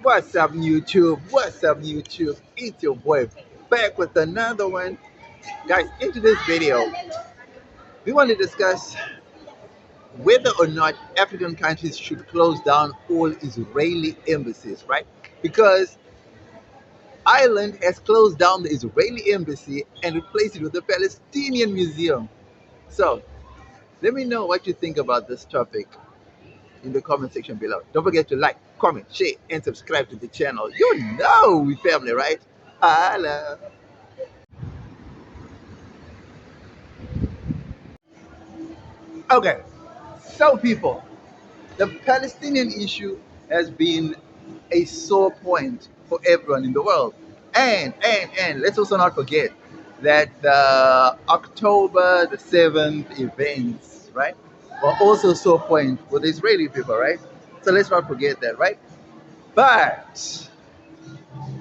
What's up, YouTube? What's up, YouTube? It's your boy back with another one. Guys, into this video, we want to discuss whether or not African countries should close down all Israeli embassies, right? Because Ireland has closed down the Israeli embassy and replaced it with a Palestinian museum. So, let me know what you think about this topic in the comment section below. Don't forget to like, comment, share, and subscribe to the channel. You know we family, right? Holla. Okay, so people, the Palestinian issue has been a sore point for everyone in the world. And let's also not forget that the October the 7th events, right, were also a sore point for the Israeli people, right? So let's not forget that, right? But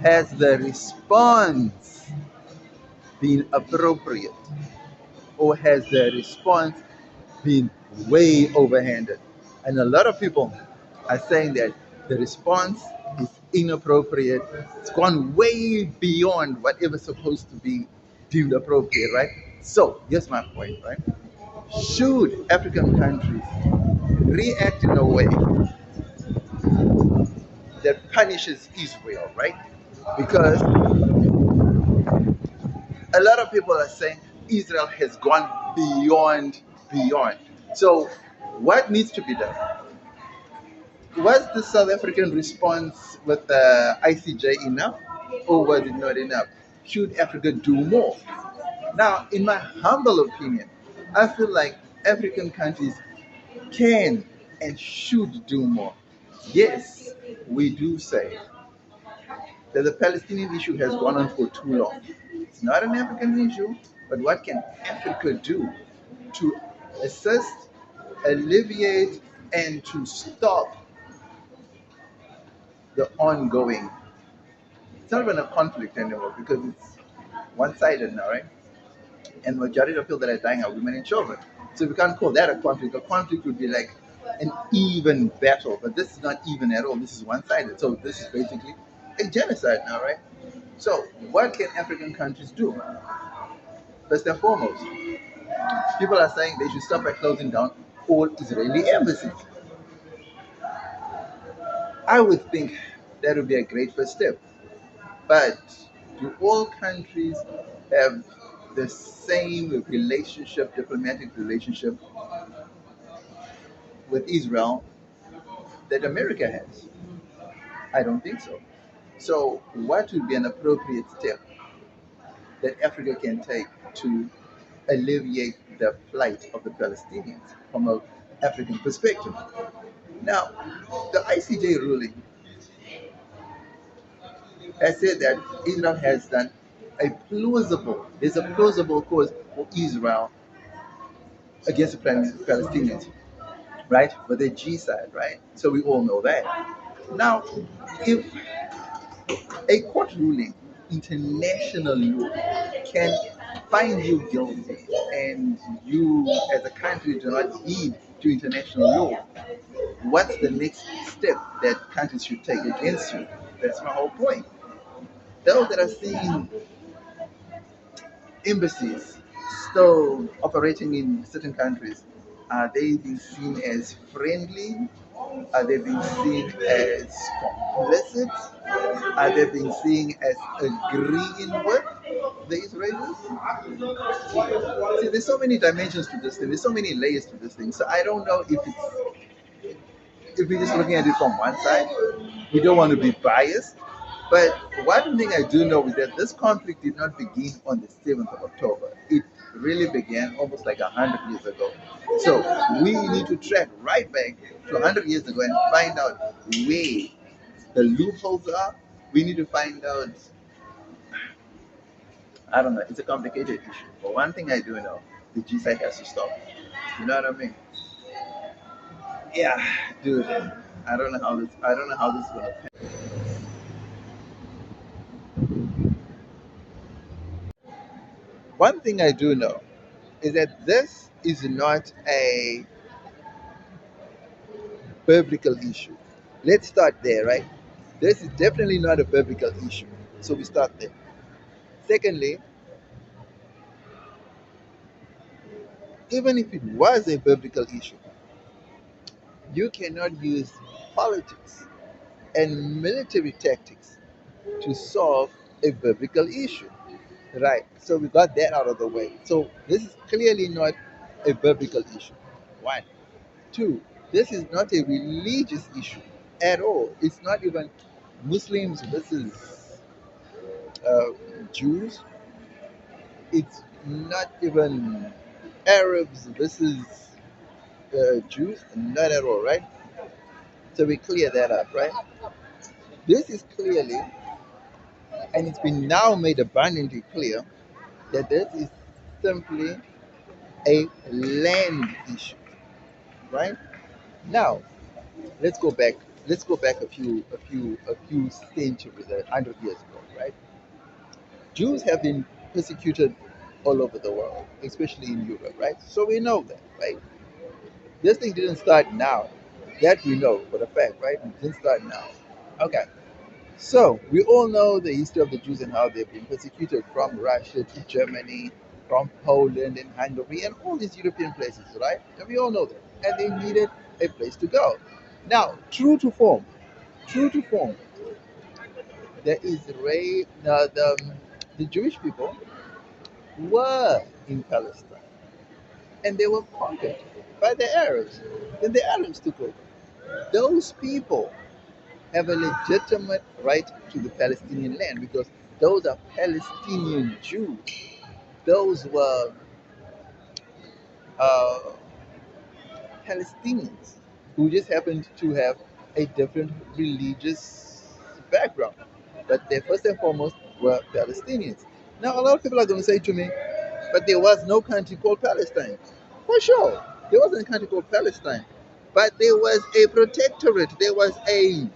has the response been appropriate, or has the response been way overhanded? And a lot of people are saying that the response is inappropriate. It's gone way beyond whatever's supposed to be deemed appropriate, right? So here's my point, right? Should African countries react in a way that punishes Israel, right? Because a lot of people are saying Israel has gone beyond. So what needs to be done? Was the South African response with the ICJ enough, or was it not enough? Should Africa do more? Now, in my humble opinion, I feel like African countries can and should do more. Yes, we do say that the Palestinian issue has gone on for too long. It's not an African issue, but what can Africa do to assist, alleviate, and to stop the ongoing? It's not even a conflict anymore because it's one-sided now, right? And majority of people that are dying are women and children. So we can't call that a conflict. A conflict would be like an even battle, but this is not even at all. This is one-sided. So this is basically a genocide now, right? So what can African countries do? First and foremost, people are saying they should stop by closing down all Israeli embassies. I would think that would be a great first step. But do all countries have the same relationship, diplomatic relationship with Israel that America has? I don't think so. So, what would be an appropriate step that Africa can take to alleviate the plight of the Palestinians from an African perspective? Now, the ICJ ruling has said that Israel has done there's a plausible cause for Israel against the Palestinians, right? But the G side, right? So we all know that. Now, if a court ruling, international law, can find you guilty and you as a country do not heed to international law, what's the next step that countries should take against you? That's my whole point. Those that are seeing embassies still operating in certain countries, are they being seen as friendly? Are they being seen as complicit? Are they being seen as agreeing with the Israelis? See, there's so many dimensions to this thing. There's so many layers to this thing. So I don't know if we're just looking at it from one side. We don't want to be biased. But one thing I do know is that this conflict did not begin on the 7th of October. It really began almost like 100 years ago. So we need to track right back to 100 years ago and find out where the loopholes are. We need to find out, I don't know, it's a complicated issue. But one thing I do know, the G side has to stop. You know what I mean? Yeah, dude. I don't know how this is gonna pan. One thing I do know is that this is not a biblical issue. Let's start there, right? This is definitely not a biblical issue. So we start there. Secondly, even if it was a biblical issue, you cannot use politics and military tactics to solve a biblical issue. Right. So we got that out of the way. So this is clearly not a biblical issue. One. Two, this is not a religious issue at all. It's not even Muslims versus uh, Jews. It's not even Arabs versus Jews. Not at all, right? So we clear that up, right? This is clearly, and it's been now made abundantly clear that this is simply a land issue, right? Now, let's go back. Let's go back a few centuries, 100 years ago, right? Jews have been persecuted all over the world, especially in Europe, right? So we know that, right? This thing didn't start now. That we know for a fact, right? It didn't start now. Okay. So we all know the history of the Jews and how they've been persecuted from Russia to Germany, from Poland and Hungary and all these European places, right? And we all know that. And they needed a place to go. Now, true to form, the Israel, the Jewish people were in Palestine and they were conquered by the Arabs. Then the Arabs took over. Those people have a legitimate right to the Palestinian land because those are Palestinian Jews. Those were uh, Palestinians who just happened to have a different religious background. But they first and foremost were Palestinians. Now, a lot of people are going to say to me, but there was no country called Palestine. For sure, there wasn't a country called Palestine, but there was a protectorate. There was a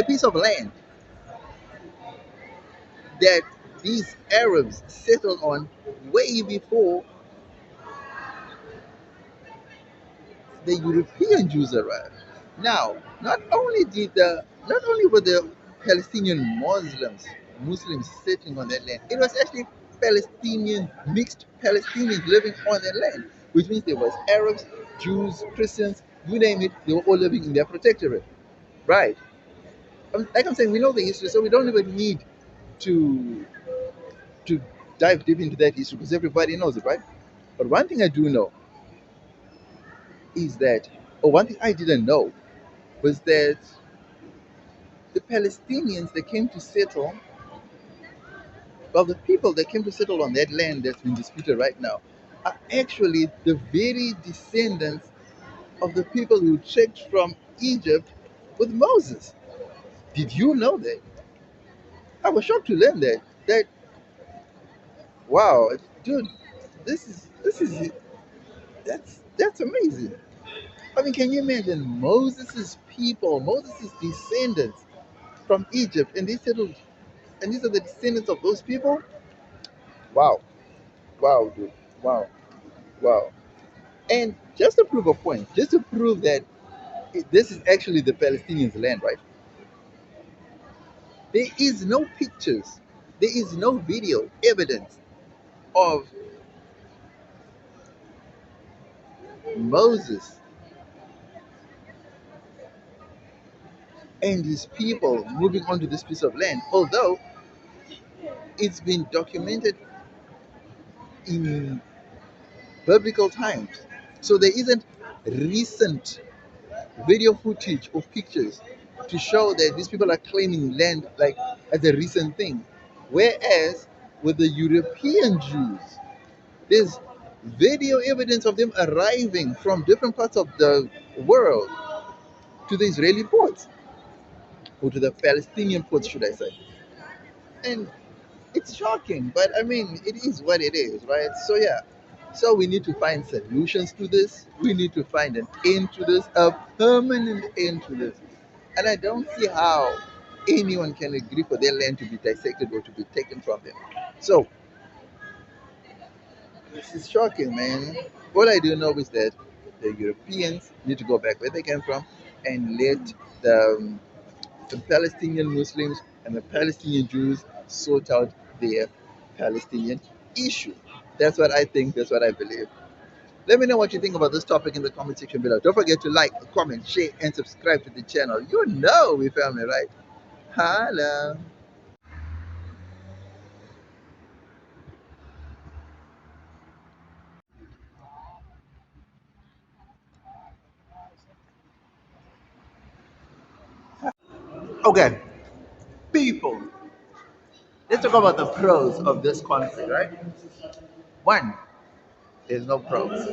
piece of land that these Arabs settled on way before the European Jews arrived. Now, not only were the Palestinian Muslims settling on that land, it was actually mixed Palestinians living on that land, which means there was Arabs, Jews, Christians, you name it, they were all living in their protectorate. Right. Like I'm saying, we know the history, so we don't even need to to dive deep into that history because everybody knows it, right? But one thing I do know is that, or one thing I didn't know was that the Palestinians that came to settle, well, the people that came to settle on that land that's been disputed right now, are actually the very descendants of the people who trekked from Egypt with Moses. Did you know that? I was shocked to learn that. That wow, dude, this is that's amazing. I mean, can you imagine Moses' people, Moses' descendants from Egypt, and they settled, and these are the descendants of those people? Wow, wow, dude, wow, wow. And just to prove a point, just to prove that this is actually the Palestinians' land, right? There is no pictures, there is no video evidence of Moses and his people moving onto this piece of land, although it's been documented in biblical times. So there isn't recent video footage or pictures to show that these people are claiming land like as a recent thing. Whereas with the European Jews, there's video evidence of them arriving from different parts of the world to the Israeli ports, or to the Palestinian ports, should I say. And it's shocking, but I mean, it is what it is, right? So, yeah. So, we need to find solutions to this. We need to find an end to this, a permanent end to this. And I don't see how anyone can agree for their land to be dissected or to be taken from them. So, this is shocking, man. All I do know is that The Europeans need to go back where they came from and let the Palestinian Muslims and the Palestinian Jews sort out their Palestinian issue. That's what I think. That's what I believe. Let me know what you think about this topic in the comment section below. Don't forget to like, comment, share, and subscribe to the channel. You know we family, right? Hello. Okay, people. Let's talk about the pros of this conflict, right? One, there's no pros.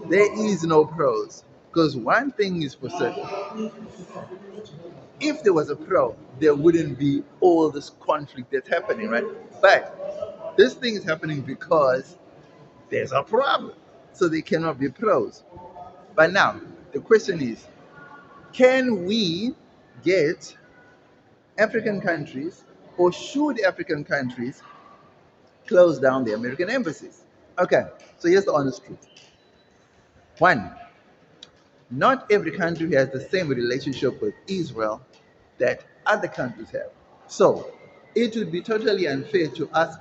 There is no pros. Because one thing is for certain, if there was a pro, there wouldn't be all this conflict that's happening, right? But this thing is happening because there's a problem. So they cannot be pros. But now, the question is, can we get African countries, or should African countries close down the American embassies? Okay, so here's the honest truth. One, not every country has the same relationship with Israel that other countries have. So it would be totally unfair to ask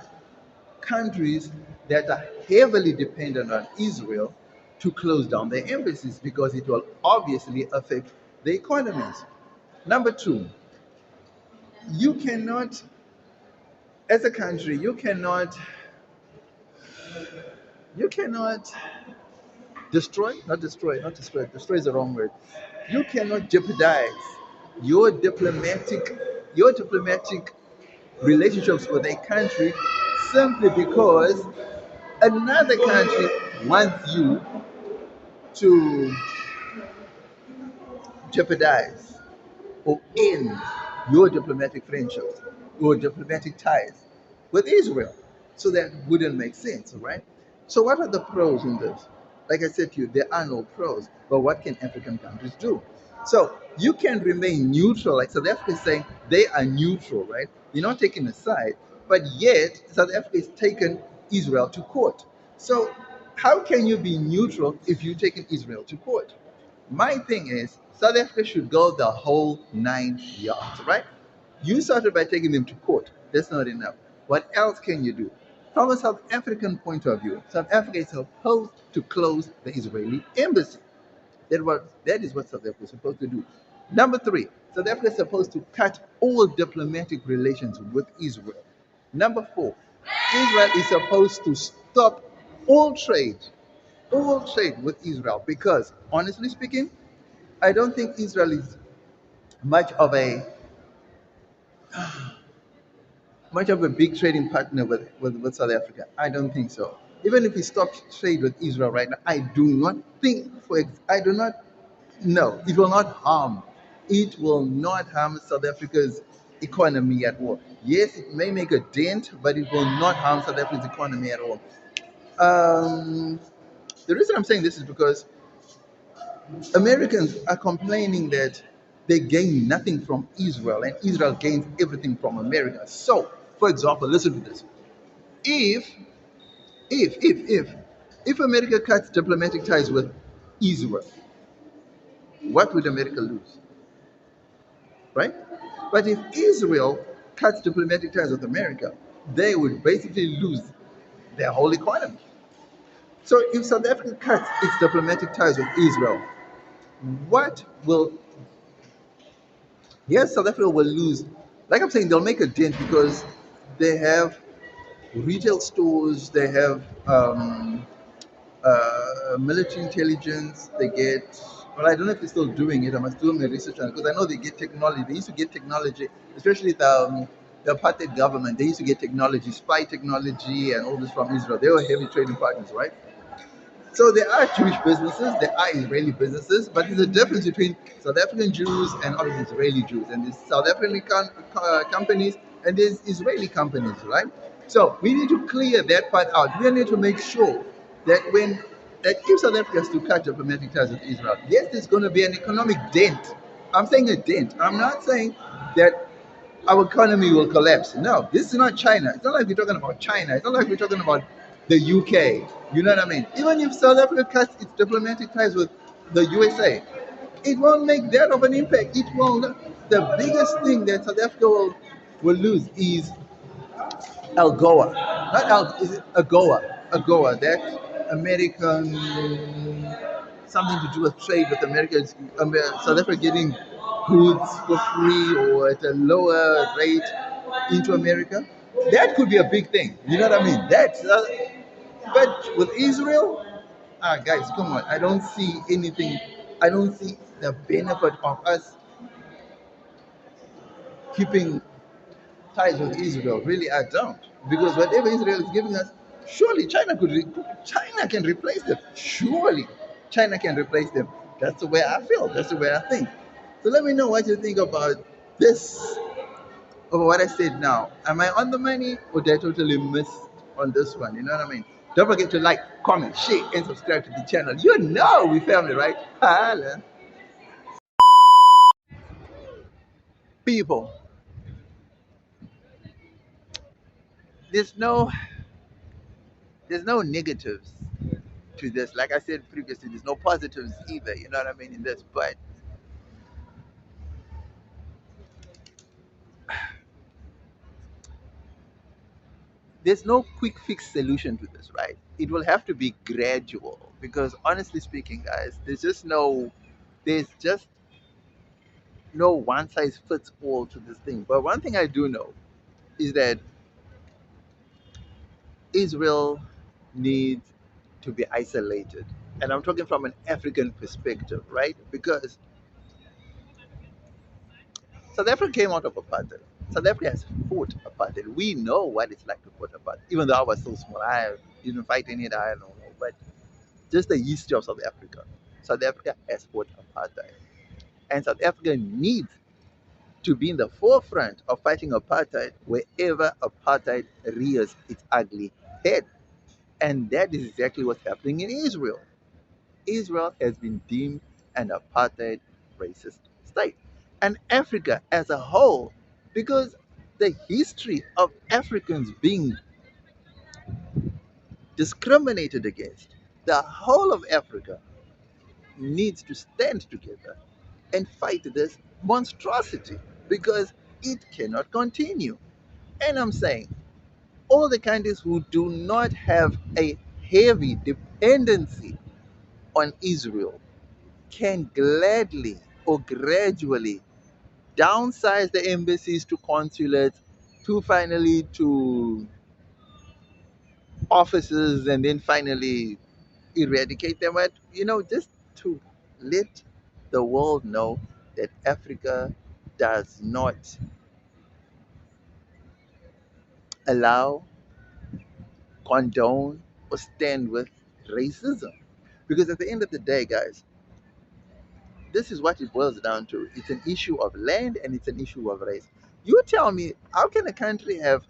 countries that are heavily dependent on Israel to close down their embassies because it will obviously affect the economies. Number two, you cannot, as a country, you cannot destroy is the wrong word. You cannot jeopardize your diplomatic your diplomatic relationships with a country simply because another country wants you to jeopardize or end your diplomatic friendships or diplomatic ties with Israel. So that wouldn't make sense, right? So, what are the pros in this? Like I said to you, there are no pros, but what can African countries do? So, you can remain neutral, like South Africa is saying they are neutral, right? They're not taking a side, but yet South Africa is taken Israel to court. So, how can you be neutral if you're taking Israel to court? My thing is, South Africa should go the whole 9 yards, right? You started by taking them to court. That's not enough. What else can you do? From a South African point of view, South Africa is supposed to close the Israeli embassy. That is what South Africa is supposed to do. Number three, South Africa is supposed to cut all diplomatic relations with Israel. Number four, Israel is supposed to stop all trade, all trade with Israel because, honestly speaking, I don't think Israel is much of a big trading partner with South Africa. I don't think so. Even if we stop trade with Israel right now, I do not think I do not no, it will not harm. It will not harm South Africa's economy at all. Yes, it may make a dent, but it will not harm South Africa's economy at all. Um, the reason I'm saying this is because Americans are complaining that they gain nothing from Israel and Israel gains everything from America. So, for example, listen to this. If if if if if America cuts diplomatic ties with Israel, what would America lose? Right? But if Israel cuts diplomatic ties with America, they would basically lose their whole economy. So if South Africa cuts its diplomatic ties with Israel, what will yes, South Africa will lose. Like I'm saying, they'll make a dent because they have retail stores, they have military intelligence, they get. Well, I don't know if they're still doing it. I must do my research on it because I know they get technology. They used to get technology, especially the apartheid government. They used to get technology, spy technology, and all this from Israel. They were heavy trading partners, right? So there are Jewish businesses, there are Israeli businesses, but there's a difference between South African Jews and other Israeli Jews. And there's South African companies and there's Israeli companies, right? So we need to clear that part out. We need to make sure that if South Africa has to cut diplomatic ties with Israel, yes, there's going to be an economic dent. I'm saying a dent. I'm not saying that our economy will collapse. No, this is not China. It's not like we're talking about China. It's not like we're talking about the UK. You know what I mean? Even if South Africa cuts its diplomatic ties with the USA, it won't make that of an impact. It won't. The biggest thing that South Africa will lose is AGOA. Not Al, is it AGOA? AGOA, that American, something to do with trade with America. South Africa getting goods for free or at a lower rate into America. That could be a big thing. You know what I mean? But with Israel, guys, come on. I don't see anything. I don't see the benefit of us keeping ties with Israel. Really, I don't. Because whatever Israel is giving us, surely China can replace them. Surely China can replace them. That's the way I feel. That's the way I think. So let me know what you think about this, about what I said now. Am I on the money or did I totally miss on this one? You know what I mean? Don't forget to like, comment, share, and subscribe to the channel. You know we family, right? Holla. People, there's no there's no negatives to this. Like I said previously, there's no positives either. You know what I mean in this, but there's no quick fix solution to this, right? It will have to be gradual because honestly speaking, guys, there's just no one size fits all to this thing. But one thing I do know is that Israel needs to be isolated. And I'm talking from an African perspective, right? Because South Africa came out of apartheid. South Africa has fought apartheid. We know what it's like to fight apartheid. Even though I was so small, I didn't fight any of that, I don't know. But just the history of South Africa. South Africa has fought apartheid. And South Africa needs to be in the forefront of fighting apartheid wherever apartheid rears its ugly head. And that is exactly what's happening in Israel. Israel has been deemed an apartheid racist state. And Africa as a whole, because the history of Africans being discriminated against, the whole of Africa needs to stand together and fight this monstrosity because it cannot continue. And I'm saying all the countries who do not have a heavy dependency on Israel can gladly or gradually downsize the embassies to consulates to finally to offices and then finally eradicate them. But just to let the world know that Africa does not allow, condone, or stand with racism. Because at the end of the day, guys, this is what it boils down to. It's an issue of land and it's an issue of race. You tell me, how can a country have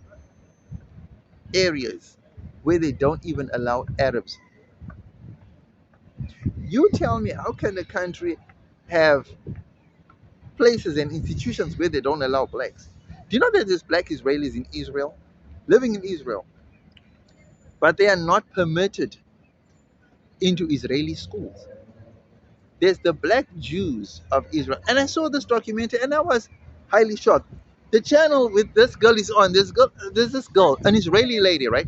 areas where they don't even allow Arabs? You tell me, how can a country have places and institutions where they don't allow blacks? Do you know that there's black Israelis in Israel, living in Israel, but they are not permitted into Israeli schools? There's the black Jews of Israel. And I saw this documentary and I was highly shocked. The channel with this girl is on. There's this girl, an Israeli lady, right?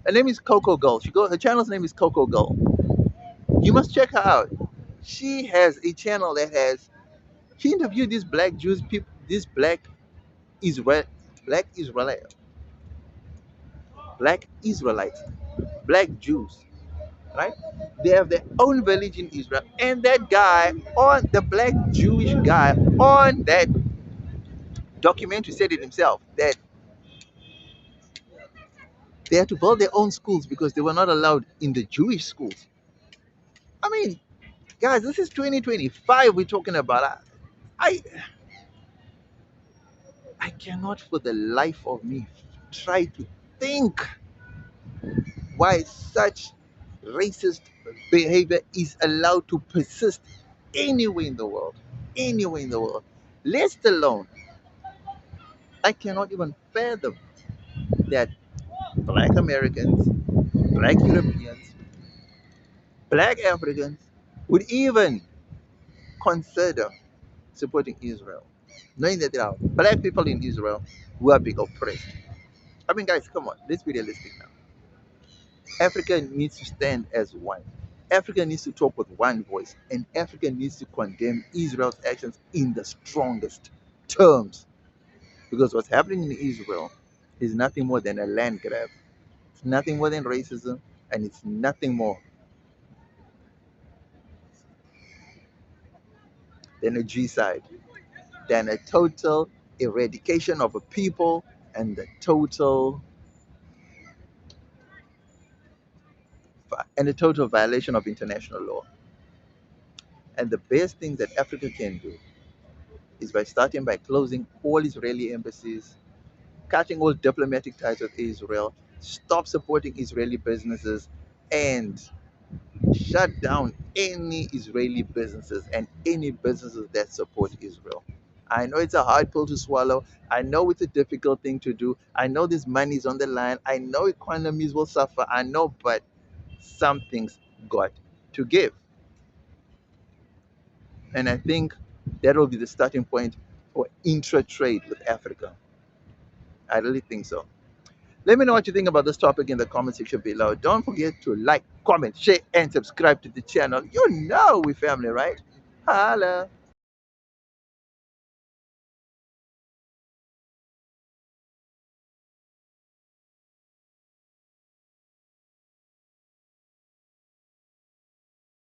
Her name is Coco Girl. Her channel's name is Coco Girl. You must check her out. She has a channel that has she interviewed these black Jews people, these Israel black Israelite black Israelites, black Jews, right? They have their own village in Israel. And that guy on the black Jewish guy on that documentary said it himself that they had to build their own schools because they were not allowed in the Jewish schools. I mean, guys, this is 2025 we're talking about. I I cannot for the life of me try to think why such racist behavior is allowed to persist anywhere in the world. Anywhere in the world. Let alone, I cannot even fathom that black Americans, black Europeans, black Africans would even consider supporting Israel, knowing that there are black people in Israel who are being oppressed. I mean, guys, come on, let's be realistic now. Africa needs to stand as one. Africa needs to talk with one voice, and Africa needs to condemn Israel's actions in the strongest terms. Because what's happening in Israel is nothing more than a land grab. It's nothing more than racism, and it's nothing more than a genocide, than a total eradication of a people and a total violation of international law. And the best thing that Africa can do is by starting by closing all Israeli embassies, cutting all diplomatic ties with Israel, stop supporting Israeli businesses, and shut down any Israeli businesses and any businesses that support Israel. I know it's a hard pill to swallow. I know it's a difficult thing to do. I know this money is on the line. I know economies will suffer. I know, but something's got to give. And I think that will be the starting point for intra trade with Africa. I really think so. Let me know what you think about this topic in the comment section below. Don't forget to like, comment, share, and subscribe to the channel. You know we family, right? Holla!